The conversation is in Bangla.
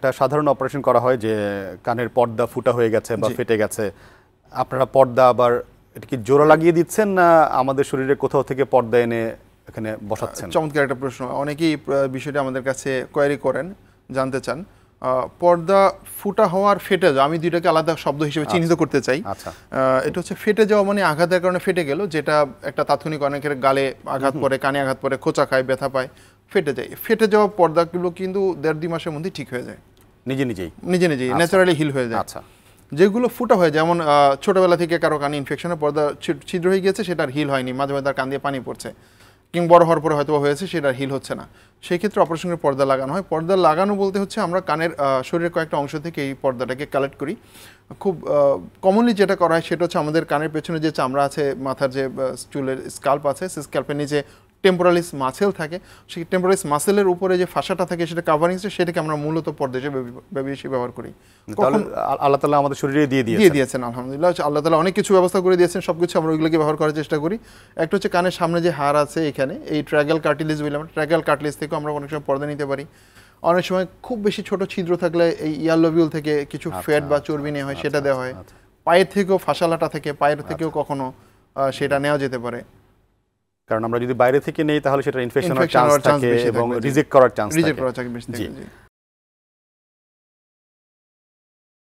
একটা সাধারণ অপারেশন করা হয় যে কানের পর্দা ফুটা হয়ে গেছে বা ফেটে গেছে, আপনারা পর্দা আবার এটা কি জোড়া লাগিয়ে দিচ্ছেন না আমাদের শরীরে কোথাও থেকে পর্দা এনে এখানে বসাচ্ছেন? চমৎকার একটা প্রশ্ন। অনেকেই বিষয়টা আমাদের কাছে কোয়ারি করেন, জানতে চান। পর্দা ফুটা হওয়ার ফেটে যাওয়া, আমি দুইটাকে আলাদা শব্দ হিসেবে চিহ্নিত করতে চাই। এটা হচ্ছে ফেটে যাওয়া মানে আঘাতের কারণে ফেটে গেল, যেটা একটা তাৎক্ষণিক, অনেকের গালে আঘাত পড়ে, কানে আঘাত পড়ে, খোঁচা খায়, ব্যথা পায়, ফেটে যায়। ফেটে যাওয়া পর্দাগুলো কিন্তু 1.5-2 মাসের মধ্যে ঠিক হয়ে যায়, নিজে নিজেই ন্যাচারালি হিল হয়ে যায়। যেগুলো ফুটা হয়, যেমন ছোটবেলা থেকে কারো কানে ইনফেকশনের পর্দা ছিদ্র হয়ে গিয়েছে, সেটার হিল হয়নি, মাঝে মাঝে তার কান দিয়ে পানি পড়ছে, কিংবা বড় হওয়ার পরে হয়তো হয়েছে, সেটার হিল হচ্ছে না, সেই ক্ষেত্রে অপারেশন করে পর্দা লাগানো হয়। পর্দা লাগানো বলতে হচ্ছে আমরা কানের শরীরের কয়েকটা অংশ থেকে এই পর্দাটাকে কালেক্ট করি। খুব কমনলি যেটা করা হয় সেটা হচ্ছে আমাদের কানের পেছনে যে চামড়া আছে, মাথার যে চুলের স্কাল্প আছে, সেই স্কাল্পের নিচে টেম্পোরালিস মাসেল থাকে, সেই টেম্পোরালিস মাসেলের উপরে যে ফাঁসাটা থাকে, সেটা কাভারিং, সেটাকে আমরা মূলত পর্দা হিসেবে বেশি ব্যবহার করি। আল্লাহ তাআলা আমাদের শরীরে দিয়ে দিয়েছেন, আলহামদুলিল্লাহ। আল্লাহ তাআলা অনেক কিছু ব্যবস্থা করে দিয়েছেন, সবকিছু আমরা ওইগুলোকে ব্যবহার করার চেষ্টা করি। একটা হচ্ছে কানের সামনে যে হাড় আছে, এখানে এই ট্র্যাগাল কার্টিলেজ বললাম, ট্র্যাগাল কার্টিলেজ থেকেও আমরা অনেক সময় পর্দা নিতে পারি। অনেক সময় খুব বেশি ছোট ছিদ্র থাকলে এই ইয়ালোবিউল থেকে কিছু ফ্যাট বা চর্বি নেওয়া হয়, সেটা দেওয়া হয়। পায়ের থেকেও, ফাঁসালাটা থেকে, পায়ের থেকেও কখনো সেটা নেওয়া যেতে পারে, কারণ আমরা যদি বাইরে থেকে নেই তাহলে সেটা ইনফেকশন হওয়ার চান্স থাকে এবং রিজেক্ট করার চান্স থাকে। বেশি থাকে।